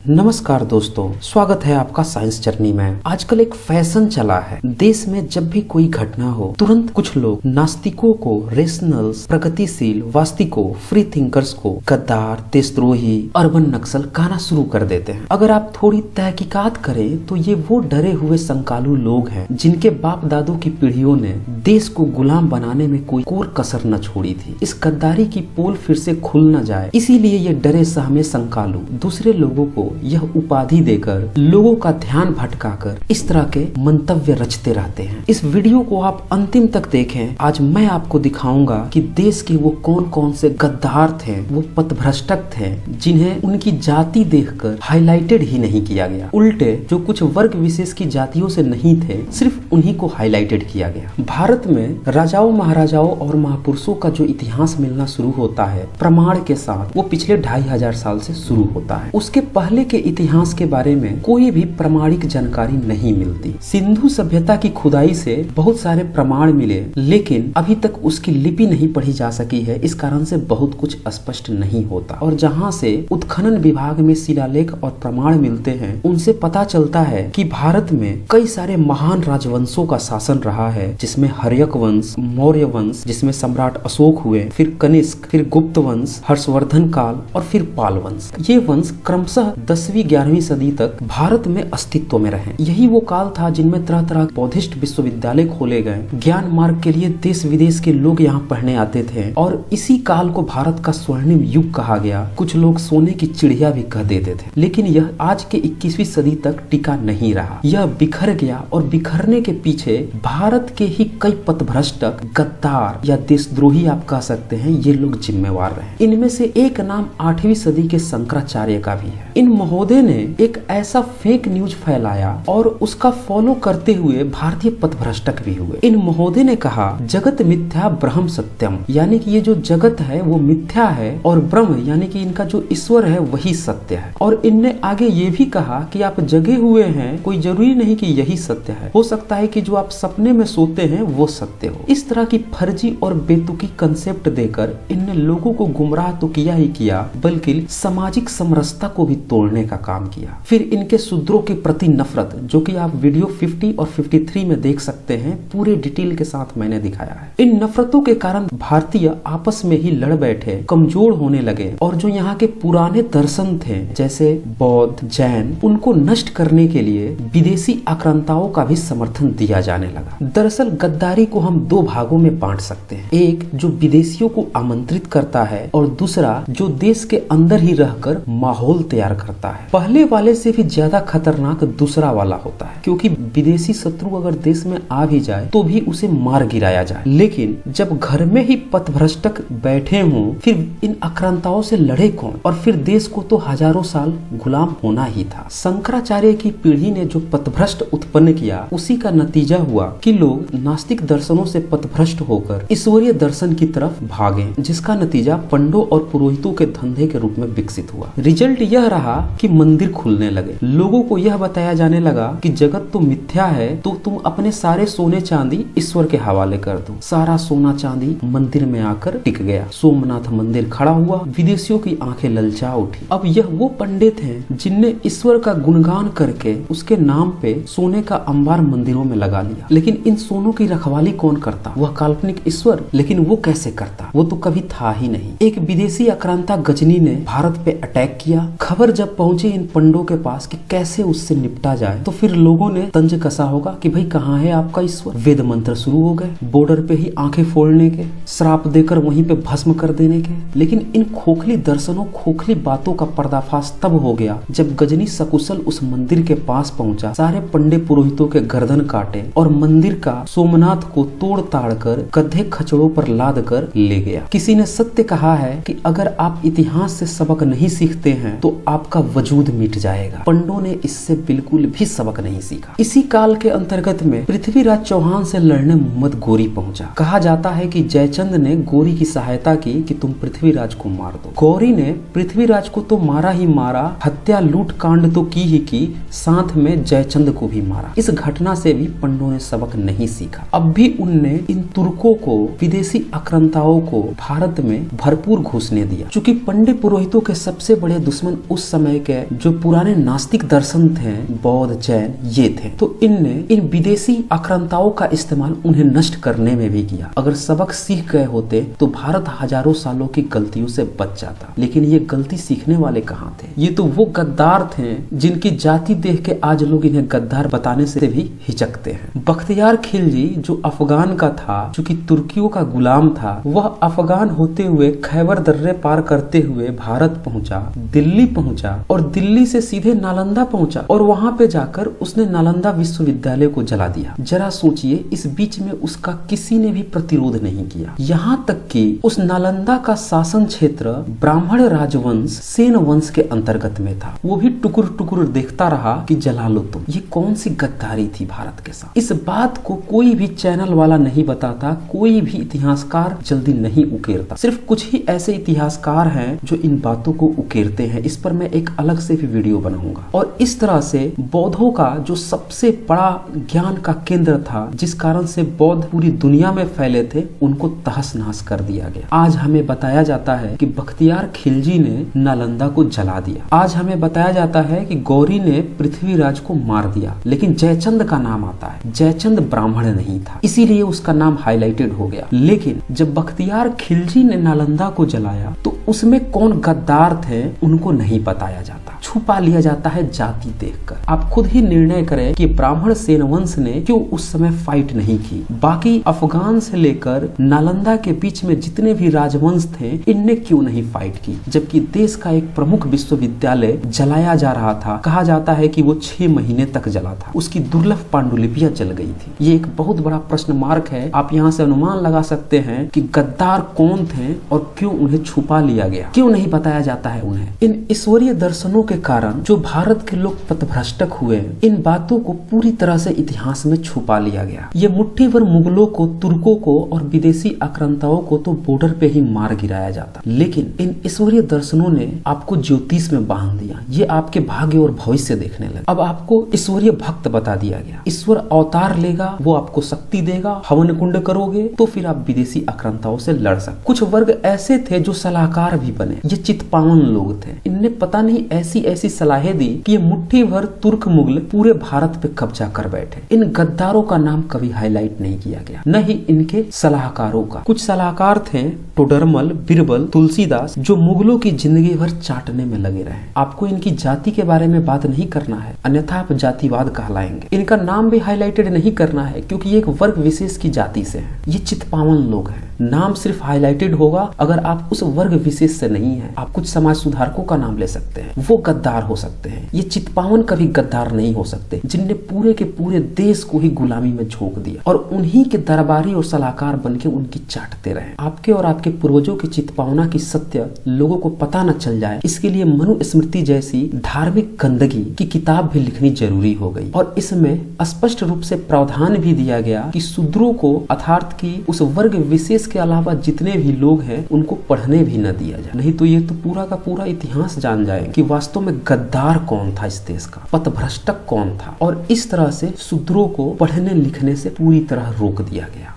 नमस्कार दोस्तों, स्वागत है आपका साइंस जर्नी में। आजकल एक फैशन चला है, देश में जब भी कोई घटना हो तुरंत कुछ लोग नास्तिकों को रेशनल्स, प्रगतिशील, वास्तविकों, फ्री थिंकर्स को गद्दार, देशद्रोही, अर्बन नक्सल कहना शुरू कर देते हैं। अगर आप थोड़ी तहकीकात करें तो ये वो डरे हुए संकालू लोग हैं जिनके बाप दादों की पीढ़ियों ने देश को गुलाम बनाने में कोई कोर कसर न छोड़ी थी। इस गद्दारी की पोल फिर से खुल न जाए, इसीलिए ये डरे सहमे संकालू दूसरे लोगों को यह उपाधि देकर लोगों का ध्यान भटकाकर इस तरह के मंतव्य रचते रहते हैं। इस वीडियो को आप अंतिम तक देखें। आज मैं आपको दिखाऊंगा कि देश के वो कौन कौन से गद्दार थे, वो पथभ्रष्टक थे जिन्हें उनकी जाति देखकर हाईलाइटेड ही नहीं किया गया। उल्टे जो कुछ वर्ग विशेष की जातियों से नहीं थे, सिर्फ उन्हीं को हाईलाइटेड किया गया। भारत में राजाओं, महाराजाओं और महापुरुषों का जो इतिहास मिलना शुरू होता है प्रमाण के साथ, वो पिछले 2500 साल से शुरू होता है। उसके पहले के इतिहास के बारे में कोई भी प्रमाणिक जानकारी नहीं मिलती। सिंधु सभ्यता की खुदाई से बहुत सारे प्रमाण मिले, लेकिन अभी तक उसकी लिपि नहीं पढ़ी जा सकी है। इस कारण से बहुत कुछ स्पष्ट नहीं होता। और जहाँ से उत्खनन विभाग में शिलालेख और प्रमाण मिलते हैं, उनसे पता चलता है कि भारत में कई सारे महान राजवंशों का शासन रहा है, जिसमें हर्यक वंश, मौर्य वंश जिसमें सम्राट अशोक हुए, फिर कनिष्क, फिर गुप्त वंश, हर्षवर्धन काल और फिर पाल वंश। ये वंश क्रमशः 10वीं-11वीं सदी तक भारत में अस्तित्व में रहे। यही वो काल था जिनमें तरह तरह के बौद्धिस्ट विश्वविद्यालय खोले गए। ज्ञान मार्ग के लिए देश विदेश के लोग यहाँ पढ़ने आते थे और इसी काल को भारत का स्वर्णिम युग कहा गया। कुछ लोग सोने की चिड़िया भी कह देते थे। लेकिन यह आज के 21वीं सदी तक टिका नहीं रहा। यह बिखर गया और बिखरने के पीछे भारत के ही कई पथभ्रष्टक, गद्दार या देशद्रोही आप कह सकते हैं, ये लोग जिम्मेवार रहे। इनमें से एक नाम 8वीं सदी के शंकराचार्य का भी है। इन महोदय ने एक ऐसा फेक न्यूज फैलाया और उसका फॉलो करते हुए भारतीय पथभ्रष्टक भी हुए। इन महोदय ने कहा जगत मिथ्या ब्रह्म सत्यम, यानी कि ये जो जगत है वो मिथ्या है और ब्रह्म यानी कि इनका जो ईश्वर है वही सत्य है। और इनने आगे ये भी कहा कि आप जगे हुए हैं, कोई जरूरी नहीं कि यही सत्य है, हो सकता है कि जो आप सपने में सोते हैं वो सत्य हो। इस तरह की फर्जी और बेतुकी कंसेप्ट देकर इनने लोगों को गुमराह तो किया ही किया, बल्कि सामाजिक समरसता को भी तोड़ने का काम किया। फिर इनके शूद्रों के प्रति नफरत, जो कि आप वीडियो 50 और 53 में देख सकते हैं, पूरे डिटेल के साथ मैंने दिखाया है। इन नफरतों के कारण भारतीय आपस में ही लड़ बैठे, कमजोर होने लगे और जो यहाँ के पुराने दर्शन थे जैसे बौद्ध, जैन, उनको नष्ट करने के लिए विदेशी आक्रांताओं का भी समर्थन दिया जाने लगा। दरअसल गद्दारी को हम दो भागों में बांट सकते हैं, एक जो विदेशियों को आमंत्रित करता है और दूसरा जो देश के अंदर ही रहकर माहौल तैयार करता है। पहले वाले से भी ज्यादा खतरनाक दूसरा वाला होता है, क्योंकि विदेशी शत्रु अगर देश में आ भी जाए तो भी उसे मार गिराया जाए। लेकिन जब घर में ही पथभ्रष्टक बैठे हों, फिर इन आक्रांताओं से लड़े कौन? और फिर देश को तो हजारों साल गुलाम होना ही था। शंकराचार्य की पीढ़ी ने जो पथभ्रष्ट उत्पन्न किया, उसी का नतीजा हुआ कि लोग नास्तिक दर्शनों से पथभ्रष्ट होकर ईश्वरीय दर्शन की तरफ भागे, जिसका नतीजा पंडों और पुरोहितों के धंधे के रूप में विकसित हुआ। रिजल्ट यह रहा कि मंदिर खुलने लगे। लोगों को यह बताया जाने लगा कि जगत तो मिथ्या है, तो तुम अपने सारे सोने चांदी ईश्वर के हवाले कर दो। सारा सोना चांदी मंदिर में आकर टिक गया। सोमनाथ मंदिर खड़ा हुआ, विदेशियों की आंखें ललचा उठी। अब यह वो पंडित हैं जिनने ईश्वर का गुणगान करके उसके नाम पे सोने का अंबार मंदिरों में लगा लिया। लेकिन इन सोनों की रखवाली कौन करता? वह काल्पनिक ईश्वर। लेकिन वो कैसे करता? वो तो कभी था ही नहीं। एक विदेशी आक्रांता गजनी ने भारत पे अटैक किया। खबर जब पहुंची इन पंडों के पास कि कैसे उससे निपटा जाए, तो फिर लोगों ने तंज कसा होगा कि भाई कहाँ है आपका ईश्वर। वेद मंत्र शुरू हो गए, बॉर्डर पे ही आंखें फोड़ने के, श्राप देकर वहीं पे भस्म कर देने के। लेकिन इन खोखली दर्शनों, खोखली बातों का पर्दाफाश तब हो गया जब गजनी सकुशल उस मंदिर के पास पहुंचा, सारे पंडे पुरोहितों के गर्दन काटे और मंदिर का सोमनाथ को तोड़ ताड़ कर गधे खचड़ों पर लाद कर ले गया। किसी ने सत्य कहा है कि अगर आप इतिहास से सबक नहीं सीखते हैं तो आपका वजूद मिट जाएगा। पंडों ने इससे बिल्कुल भी सबक नहीं सीखा। इसी काल के अंतर्गत में पृथ्वीराज चौहान से लड़ने मोहम्मद गोरी पहुंचा। कहा जाता है कि जयचंद ने गोरी की सहायता की कि तुम पृथ्वीराज को मार दो। गौरी ने पृथ्वीराज को तो मारा ही मारा, हत्या लूट कांड तो की ही की, साथ में जयचंद को भी मारा। इस घटना से भी पंडों ने सबक नहीं सीखा। अब भी उनने इन तुर्कों को, विदेशी आक्रांताओं को भारत में भरपूर घुसने दिया। चूंकि पंडित पुरोहितों के सबसे बड़े दुश्मन उस समय समुदाय के जो पुराने नास्तिक दर्शन थे, बौद्ध, जैन, ये थे। तो इनने इन विदेशी आक्रांताओं का इस्तेमाल उन्हें नष्ट करने में भी किया। अगर सबक सीख गए होते तो भारत हजारों सालों की गलतियों से बच जाता, लेकिन ये गलती सीखने वाले कहाँ थे? ये तो वो गद्दार थे जिनकी जाति देख के आज लोग इन्हें गद्दार बताने से भी हिचकते हैं। बख्तियार खिलजी जो अफगान का था, जो कि तुर्कियों का गुलाम था, वह अफगान होते हुए खैबर दर्रे पार करते हुए भारत पहुंचा, दिल्ली पहुंचा और दिल्ली से सीधे नालंदा पहुंचा और वहां पे जाकर उसने नालंदा विश्वविद्यालय को जला दिया। जरा सोचिए, इस बीच में उसका किसी ने भी प्रतिरोध नहीं किया। यहाँ तक कि उस नालंदा का शासन क्षेत्र ब्राह्मण राजवंश सेन वंश के अंतर्गत में था। वो भी टुकुर टुकुर देखता रहा कि जला लो तुम। ये कौन सी गद्दारी थी भारत के साथ? इस बात को कोई भी चैनल वाला नहीं बताता, कोई भी इतिहासकार जल्दी नहीं उकेरता। सिर्फ कुछ ही ऐसे इतिहासकार हैं जो इन बातों को उकेरते हैं। इस पर मैं एक अलग से भी वीडियो बनाऊंगा। और इस तरह से बौद्धों का जो सबसे बड़ा ज्ञान का केंद्र था, जिस कारण से बौद्ध पूरी दुनिया में फैले थे, उनको तहस नहस कर दिया गया। आज हमें बताया जाता है कि बख्तियार खिलजी ने नालंदा को जला दिया। आज हमें बताया जाता है कि गौरी ने पृथ्वीराज को मार दिया, लेकिन जयचंद का नाम आता है। जयचंद ब्राह्मण नहीं था, इसीलिए उसका नाम हाईलाइटेड हो गया। लेकिन जब बख्तियार खिलजी ने नालंदा को जलाया तो उसमें कौन गद्दार थे उनको नहीं बताया जाता, छुपा लिया जाता है जाति देखकर। आप खुद ही निर्णय करें कि ब्राह्मण सेन वंश ने क्यों उस समय फाइट नहीं की। बाकी अफगान से लेकर नालंदा के बीच में जितने भी राजवंश थे, इनने क्यों नहीं फाइट की, जबकि देश का एक प्रमुख विश्वविद्यालय जलाया जा रहा था। कहा जाता है कि वो 6 महीने तक जला था, उसकी दुर्लभ पांडुलिपियां जल गई थी। ये एक बहुत बड़ा प्रश्न मार्क है। आप यहाँ से अनुमान लगा सकते हैं कि गद्दार कौन थे और क्यों उन्हें छुपा लिया गया, क्यों नहीं बताया जाता है उन्हें। इन ईश्वरीय दर्शनों के कारण जो भारत के लोग पथभ्रष्टक हुए, इन बातों को पूरी तरह से इतिहास में छुपा लिया गया। ये मुट्ठी भर मुगलों को, तुर्कों को और विदेशी आक्रांताओं को तो बॉर्डर पे ही मार गिराया जाता, लेकिन इन ईश्वरीय दर्शनों ने आपको ज्योतिष में बांध दिया। ये आपके भाग्य और भविष्य देखने लगे। अब आपको ईश्वरीय भक्त बता दिया गया। ईश्वर अवतार लेगा, वो आपको शक्ति देगा, हवन कुंड करोगे तो फिर आप विदेशी आक्रांताओं से लड़ सकते। कुछ वर्ग ऐसे थे जो सलाहकार भी बने, ये चितपावन लोग थे। इनने पता नहीं ऐसी ऐसी सलाहें दी कि ये मुट्ठी भर तुर्क मुगल पूरे भारत पे कब्जा कर बैठे। इन गद्दारों का नाम कभी हाईलाइट नहीं किया गया, न ही इनके सलाहकारों का। कुछ सलाहकार थे टोडरमल, बिरबल, तुलसीदास, जो मुगलों की जिंदगी भर चाटने में लगे रहे। आपको इनकी जाति के बारे में बात नहीं करना है, अन्यथा आप जातिवाद कहलाएंगे। इनका नाम भी हाईलाइटेड नहीं करना है, क्योंकि ये एक वर्ग विशेष की जाति से है। ये चितपावन लोग हैं। नाम सिर्फ हाईलाइटेड होगा अगर आप उस वर्ग विशेष से नहीं है। आप कुछ समाज सुधारकों का नाम ले सकते हैं, वो गद्दार हो सकते हैं। ये चितपावन कभी गद्दार नहीं हो सकते, जिनने पूरे के पूरे देश को ही गुलामी में झोंक दिया और उन्हीं के दरबारी और सलाहकार बनके उनकी चाटते रहे। आपके और आपके पूर्वजों की चितपावना की सत्य लोगों को पता न चल जाए, इसके लिए मनुस्मृति जैसी धार्मिक गंदगी की किताब भी लिखनी जरूरी हो गई। और इसमें स्पष्ट रूप से प्रावधान भी दिया गया कि शूद्रों को अर्थात की उस वर्ग विशेष के अलावा जितने भी लोग हैं उनको पढ़ने भी न दिया जाए, नहीं तो ये तो पूरा का पूरा इतिहास जान जाए कि वास्तव में गद्दार कौन था इस देश का, पथभ्रष्टक कौन था। और इस तरह से शूद्रों को पढ़ने लिखने से पूरी तरह रोक दिया गया।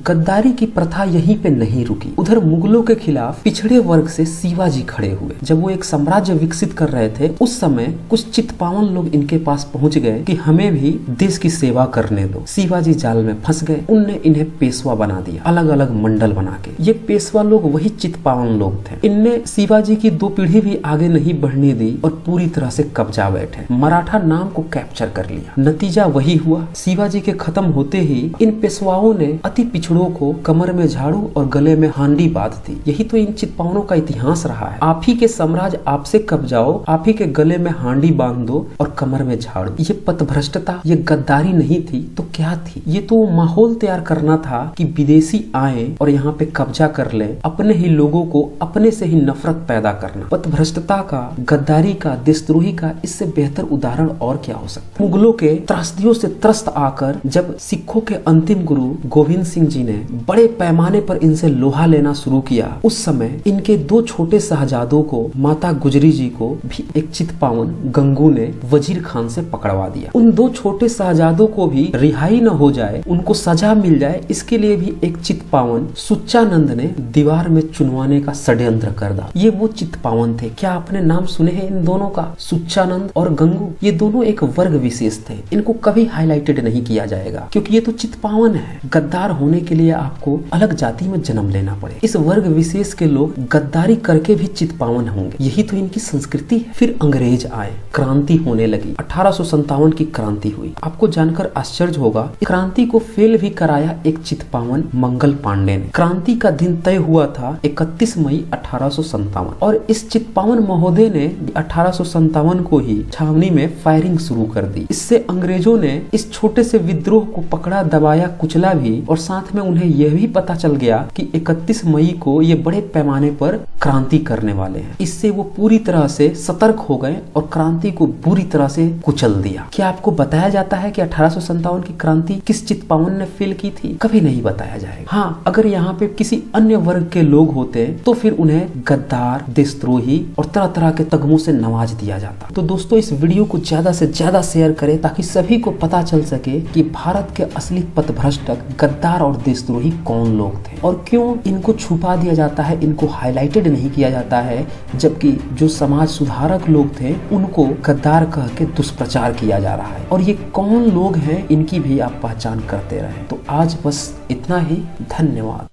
गद्दारी की प्रथा यहीं पे नहीं रुकी। उधर मुगलों के खिलाफ पिछड़े वर्ग से शिवाजी खड़े हुए। जब वो एक साम्राज्य विकसित कर रहे थे, उस समय कुछ चितपावन लोग इनके पास पहुंच गए कि हमें भी देश की सेवा करने दो। शिवाजी जाल में फंस गए। उनने इन्हें पेशवा बना दिया, अलग अलग मंडल बना के। ये पेशवा लोग वही चितपावन लोग थे। इनने शिवाजी की 2 पीढ़ी भी आगे नहीं बढ़ने दी और पूरी तरह से कब्जा बैठे, मराठा नाम को कैप्चर कर लिया। नतीजा वही हुआ। शिवाजी के खत्म होते ही इन पेशवाओं ने अति पिछड़ों को कमर में झाड़ू और गले में हांडी बांध दी। यही तो इन चितपावनों का इतिहास रहा है। आप ही के साम्राज्य आपसे कब्जाओ, आप ही के गले में हांडी बांध दो और कमर में झाड़ू। ये पथभ्रष्टता, ये गद्दारी नहीं थी तो क्या थी? ये तो माहौल तैयार करना था कि विदेशी आए और यहाँ पे कब्जा कर ले, अपने ही लोगों को अपने से ही नफरत पैदा करना। पथभ्रष्टता का, गद्दारी का, देशद्रोही का इससे बेहतर उदाहरण और क्या हो सकता है? मुगलों के त्रासदियों से त्रस्त आकर जब सिखों के अंतिम गुरु गोविंद सिंह सिंह जी ने बड़े पैमाने पर इनसे लोहा लेना शुरू किया, उस समय इनके 2 छोटे शहजादों को, माता गुजरी जी को भी एक चितपावन गंगू ने वजीर खान से पकड़वा दिया। उन 2 छोटे शहजादों को भी रिहाई न हो जाए, उनको सजा मिल जाए, इसके लिए भी एक चितपावन सुच्चानंद ने दीवार में चुनवाने का षड्यंत्र कर दा। ये वो चितपावन थे। क्या आपने नाम सुने हैं इन दोनों का, सुच्चानंद और गंगू? ये दोनों एक वर्ग विशेष थे, इनको कभी हाईलाइटेड नहीं किया जाएगा क्योंकि ये तो चितपावन है। गद्दार होने के लिए आपको अलग जाति में जन्म लेना पड़े। इस वर्ग विशेष के लोग गद्दारी करके भी चितपावन होंगे, यही तो इनकी संस्कृति है। फिर अंग्रेज आए, क्रांति होने लगी। 1857 की क्रांति हुई। आपको जानकर आश्चर्य होगा, क्रांति को फेल भी कराया एक चितपावन मंगल पांडे ने। क्रांति का दिन तय हुआ था 31 मई 1857 और इस चितपावन महोदय ने 1857 को ही छावनी में फायरिंग शुरू कर दी। इससे अंग्रेजों ने इस छोटे से विद्रोह को पकड़ा, दबाया, कुचला भी और साथ में उन्हें यह भी पता चल गया कि 31 मई को ये बड़े पैमाने पर क्रांति करने वाले हैं। इससे वो पूरी तरह से सतर्क हो गए और क्रांति को बुरी तरह से कुचल दिया। क्या आपको बताया जाता है कि 1857 की क्रांति किस चितपावन ने फेल की थी? कभी नहीं बताया जाएगा। हाँ, अगर यहाँ पे किसी अन्य वर्ग के लोग होते तो फिर उन्हें गद्दार, देशद्रोही और तरह तरह के तगमों से नवाज दिया जाता। तो दोस्तों, इस वीडियो को ज्यादा से ज्यादा शेयर करें ताकि सभी को पता चल सके कि भारत के असली पथभ्रष्टक, गद्दार और देशद्रोही कौन लोग थे और क्यों इनको छुपा दिया जाता है, इनको हाईलाइटेड नहीं किया जाता है, जबकि जो समाज सुधारक लोग थे उनको गद्दार कह के दुष्प्रचार किया जा रहा है। और ये कौन लोग हैं, इनकी भी आप पहचान करते रहे। तो आज बस इतना ही। धन्यवाद।